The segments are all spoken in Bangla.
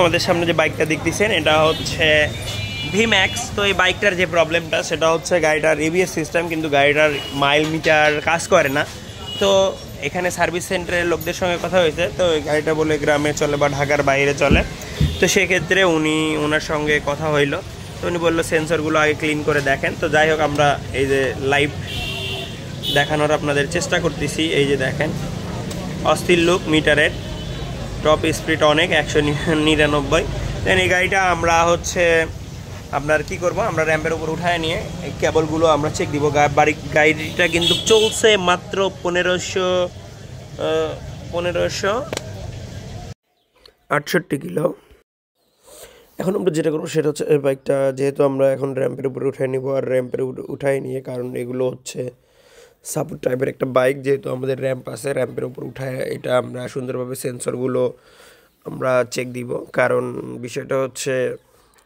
আমাদের সামনে যে বাইকটা দেখতেছেন এটা হচ্ছে ভিম্যাক্স। তো এই বাইকটার যে প্রবলেমটা সেটা হচ্ছে গাড়িটার এবিএস সিস্টেম, কিন্তু গাড়িটার মাইল মিটার কাজ করে না। তো এখানে সার্ভিস সেন্টারের লোকদের সঙ্গে কথা হয়েছে, তো এই গাড়িটা বলে গ্রামে চলে বা ঢাকার বাইরে চলে। তো সেক্ষেত্রে ওনার সঙ্গে কথা হইলো, তো উনি বললো সেন্সরগুলো আগে ক্লিন করে দেখেন। তো যাই হোক, আমরা এই যে লাইভ দেখানোর আপনাদের চেষ্টা করতেছি। এই যে দেখেন, অস্থির লুক মিটারের, টপ স্পিড অনেক 199। দেন এই গাড়িটা আমরা হচ্ছে আপনার কি করব, আমরা র্যাম্পের উপর উঠায় নিয়ে এই কেবলগুলো আমরা চেক দিব। গাড়িটা কিন্তু চলছে মাত্র 1568 কিলো। এখন আমরা যেটা করবো সেটা হচ্ছে এই বাইকটা যেহেতু আমরা এখন র্যাম্পের উপরে উঠায় নিব, আর র্যাম্পের উঠায় নিয়ে, কারণ এগুলো হচ্ছে সাপোর্ট টাইপের একটা বাইক, যেহেতু আমাদের র্যাম্প আছে, র্যাম্পের উপর উঠায় এটা আমরা সুন্দরভাবে সেন্সরগুলো আমরা চেক দিব। কারণ বিষয়টা হচ্ছে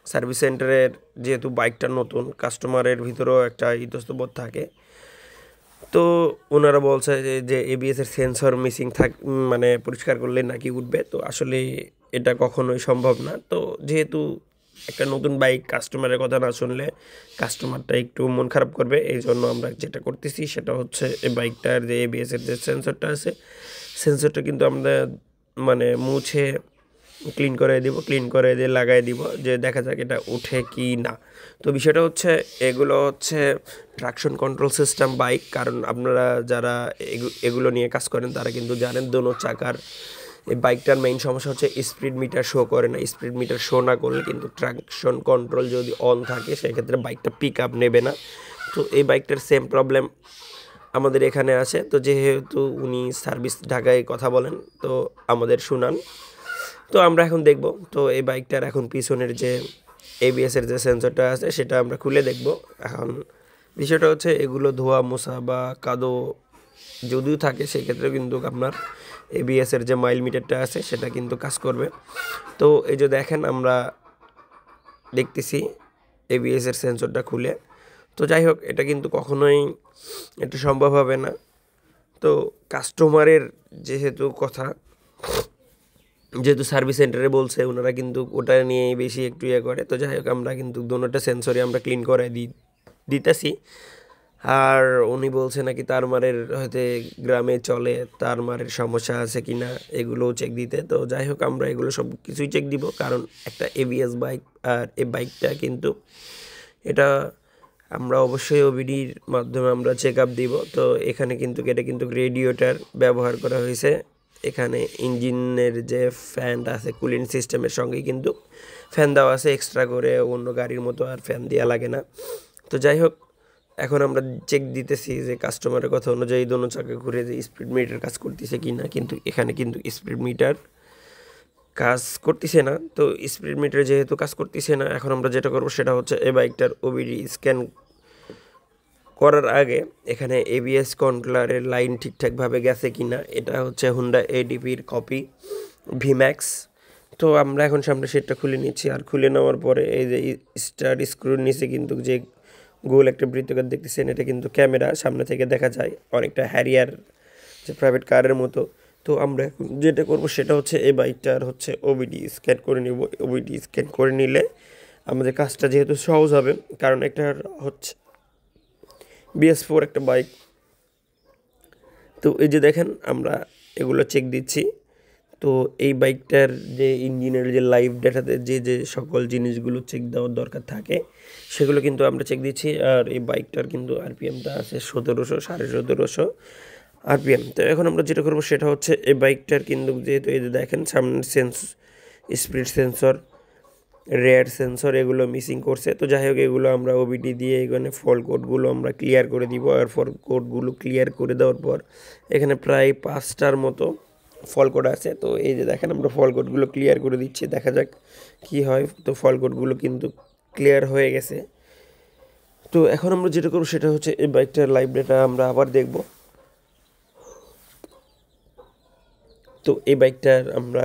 সার্ভিস সেন্টারের যেহেতু বাইকটা নতুন, কাস্টমারের ভিতরেও একটা ইতস্তবোধ থাকে। তো ওনারা বলছে যে এবিএসের সেন্সর মিসিং মানে পরিষ্কার করলে নাকি উঠবে। তো আসলে এটা কখনোই সম্ভব না। তো যেহেতু একটা নতুন বাইক, কাস্টমারের কথা না শুনলে কাস্টমারটা একটু মন খারাপ করবে। এই জন্য আমরা যেটা করতেছি সেটা হচ্ছে এই বাইকটার যে এবিএসের যে সেন্সরটা আছে, সেন্সরটা কিন্তু আমরা মানে মুছে ক্লিন করে দিব, ক্লিন করে দিয়ে লাগাই দিব, যে দেখা যাক এটা উঠে কি না। তো বিষয়টা হচ্ছে এগুলো হচ্ছে ট্রাকশন কন্ট্রোল সিস্টেম বাইক। কারণ আপনারা যারা এগুলো নিয়ে কাজ করেন তারা কিন্তু জানেন দোনো চাকার এই বাইকটার মেইন সমস্যা হচ্ছে স্পিড মিটার শো করে না। স্পিড মিটার শো না করলে কিন্তু ট্রাকশন কন্ট্রোল যদি অন থাকে সেক্ষেত্রে বাইকটা পিক আপ নেবে না। তো এই বাইকটার সেম প্রবলেম আমাদের এখানে আছে। তো যেহেতু উনি সার্ভিস ঢাকায় কথা বলেন, তো আমাদের শুনান। তো আমরা এখন দেখব। তো এই বাইকটার এখন পিছনের যে এবিএসের যে সেন্সরটা আছে সেটা আমরা খুলে দেখব। এখন বিষয়টা হচ্ছে এগুলো ধোয়া মোছা বা কাদো যদিও থাকে সেক্ষেত্রে কিন্তু আপনার এবিএসের যে মাইল মিটারটা আছে সেটা কিন্তু কাজ করবে। তো এই যে দেখেন, আমরা দেখতেছি এবিএসের সেন্সরটা খুলে। তো যাই হোক, এটা কিন্তু কখনোই এটা সম্ভব হবে না। তো কাস্টমারের যেহেতু কথা, যেহেতু সার্ভিস সেন্টারে বলছে, ওনারা কিন্তু ওটা নিয়ে বেশি একটু ইয়ে করে। তো যাই হোক, আমরা কিন্তু দুটোটা সেন্সরই আমরা ক্লিন করে দিতেছি। আর উনি বলছে নাকি তারমারের হয়তো গ্রামে চলে, তারমারের সমস্যা আছে কি না এগুলোও চেক দিতে। তো যাই হোক, আমরা এগুলো সব কিছুই চেক দিব, কারণ একটা এবিএস বাইক। আর এই বাইকটা কিন্তু এটা আমরা অবশ্যই ওবিডির মাধ্যমে আমরা চেক আপ দিব। তো এখানে কিন্তু এটা কিন্তু রেডিয়েটর ব্যবহার করা হয়েছে। এখানে ইঞ্জিনের যে ফ্যানটা আছে কুলিং সিস্টেমের সঙ্গে কিন্তু ফ্যান দেওয়া আছে এক্সট্রা করে, অন্য গাড়ির মতো আর ফ্যান দেওয়া লাগে না। তো যাই হোক, এখন আমরা চেক দিতেছি যে কাস্টমারের কথা অনুযায়ী দোনো চাকা ঘুরে যে স্পিড মিটার কাজ করতেছে কি না। কিন্তু এখানে কিন্তু স্পিড মিটার কাজ করতেছে না। তো স্পিড মিটার যেহেতু কাজ করতেছে না, এখন আমরা যেটা করবো সেটা হচ্ছে এই বাইকটার ওবিডি স্ক্যান করার আগে এখানে এবিএস কন্ট্রোলারের লাইন ঠিকঠাকভাবে গেছে কি না। এটা হচ্ছে হুন্ডা এডিপির কপি ভিম্যাক্স। তো আমরা এখন সামনে সেটটা খুলে নিচ্ছি। আর খুলে নেওয়ার পরে এই যে স্টার স্ক্রুর নিচে কিন্তু যে গোল একটা বৃত্তাকার দেখতেছেন, এটা কিন্তু ক্যামেরা সামনে থেকে দেখা যায়, অনেকটা হ্যারিয়ার যে প্রাইভেট কারের মতো। তো আমরা এখন যেটা করবো সেটা হচ্ছে এই বাইকটার হচ্ছে ওবিডি স্ক্যান করে নিব। ওবিডি স্ক্যান করে নিলে আমাদের কাজটা যেহেতু সহজ হবে, কারণ একটা হচ্ছে BS4 একটা বাইক। তো এই যে দেখেন, আমরা এগুলো চেক দিচ্ছি। তো এই বাইকটার যে ইঞ্জিনের যে লাইভ ডেটাতে যে যে সকল জিনিসগুলো চেক দেওয়ার দরকার থাকে সেগুলো কিন্তু আমরা চেক দিচ্ছি। আর এই বাইকটার কিন্তু আরপিএমটা আছে 1700, 1750 আরপিএম। তো এখন আমরা যেটা করবো সেটা হচ্ছে এই বাইকটার কিন্তু যেহেতু এই যে দেখেন সামনের স্পিড সেন্সর, রেয়ার সেন্সর এগুলো মিসিং করছে। তো যাই হোক, এগুলো আমরা ওবিডি দিয়ে এখানে ফল কোডগুলো আমরা ক্লিয়ার করে দিব। আর ফল কোডগুলো ক্লিয়ার করে দেওয়ার পর এখানে প্রায় 5টার মতো ফল কোড আছে। তো এই যে দেখেন, আমরা ফল কোডগুলো ক্লিয়ার করে দিচ্ছি, দেখা যাক কি হয়। তো ফল কোডগুলো কিন্তু ক্লিয়ার হয়ে গেছে। তো এখন আমরা যেটা করবো সেটা হচ্ছে এই বাইকটার লাইভ ডেটা আমরা আবার দেখব। তো এই বাইকটার আমরা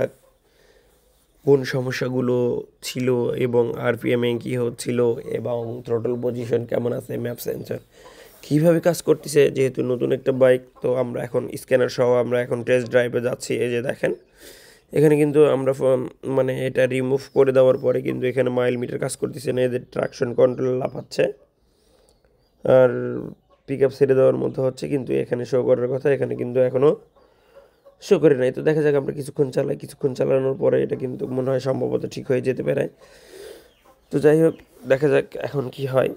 কোন সমস্যাগুলো ছিল এবং আরপিএমে কী হচ্ছিল এবং থ্রটল পজিশন কেমন আছে, ম্যাপ সেন্সর কীভাবে কাজ করতেছে, যেহেতু নতুন একটা বাইক। তো আমরা এখন স্ক্যানার সহ আমরা এখন টেস্ট ড্রাইভে যাচ্ছি। এই যে দেখেন, এখানে কিন্তু আমরা মানে এটা রিমুভ করে দেওয়ার পরে কিন্তু এখানে মাইল মিটার কাজ করতেছে না, এদের ট্রাকশন কন্ট্রোল লাফাচ্ছে আর পিক আপ ছেড়ে দেওয়ার মতো হচ্ছে, কিন্তু এখানে শো করার কথা এখানে কিন্তু এখনও শো করে নাই। তো দেখা যাক আমরা কিছুক্ষণ চালাই, কিছুক্ষণ চালানোর পরে এটা কিন্তু মনে হয় সম্ভবত ঠিক হয়ে যেতে পারে। তো যাই হোক, দেখা যাক এখন কি হয়।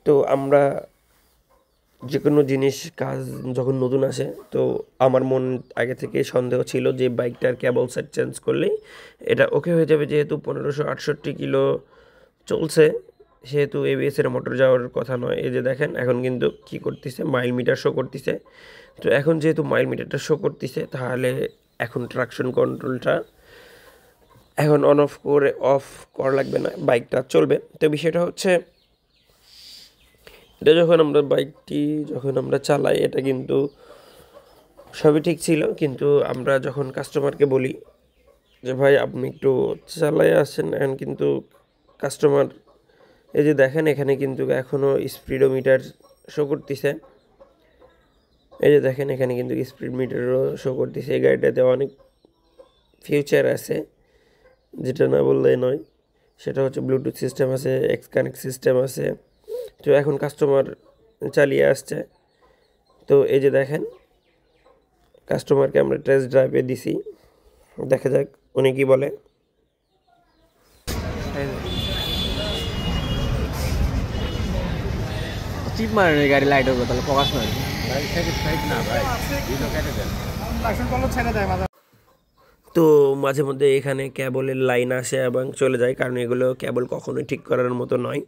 তো আমরা যে কোনো জিনিস কাজ যখন নতুন আসে, তো আমার মন আগে থেকে সন্দেহ ছিল যে বাইকটার কেবল সেট চেঞ্জ করলেই এটা ওকে হয়ে যাবে, যেহেতু 1568 কিলো চলছে, সেহেতু এবিএসের মোটর যাওয়ার কথা নয়। এই যে দেখেন এখন কিন্তু কি করতেছে, মাইল মিটার শো করতেছে। তো এখন যেহেতু মাইল মিটারটা শো করতেছে, তাহলে এখন ট্রাকশন কন্ট্রোলটা এখন অফ করা লাগবে না, বাইকটা চলবে। তো বিষয়টা হচ্ছে এটা যখন আমরা চালাই, এটা কিন্তু সবই ঠিক ছিল, কিন্তু আমরা যখন কাস্টমারকে বলি যে ভাই আপনি একটু চালাই আসেন, এখন কিন্তু কাস্টমার এই যে দেখেন এখানে কিন্তু এখনও স্পিডোমিটার শো করতেছে। এই যে দেখেন এখানে কিন্তু স্পিড মিটারও শো করতেছে। এই গাড়িটাতে অনেক ফিউচার আছে, যেটা না বললেই নয়। সেটা হচ্ছে ব্লুটুথ সিস্টেম আছে, এক্স কানেক্ট সিস্টেম আছে। তো এখন কাস্টমার চালিয়ে আসছে। তো এই যে দেখেন কাস্টমারকে আমরা টেস্ট ড্রাইভে দিছি, দেখা যাক উনি কি বলে। চিপ মারেন এই গাড়ি লাইট হবে তাহলে ফোকাস নয়। তো মাঝে মধ্যে এখানে ক্যাবলের লাইন আসে এবং চলে যায়, কারণ এগুলো ক্যাবল কখনোই ঠিক করার মতো নয়।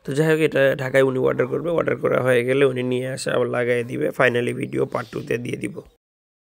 তো যাই হোক, এটা ঢাকায় উনি অর্ডার করবে, অর্ডার করা হয়ে গেলে উনি নিয়ে আসে আবার লাগাই দিবে। ফাইনালি ভিডিও পার্ট 2-তে দিয়ে দিব।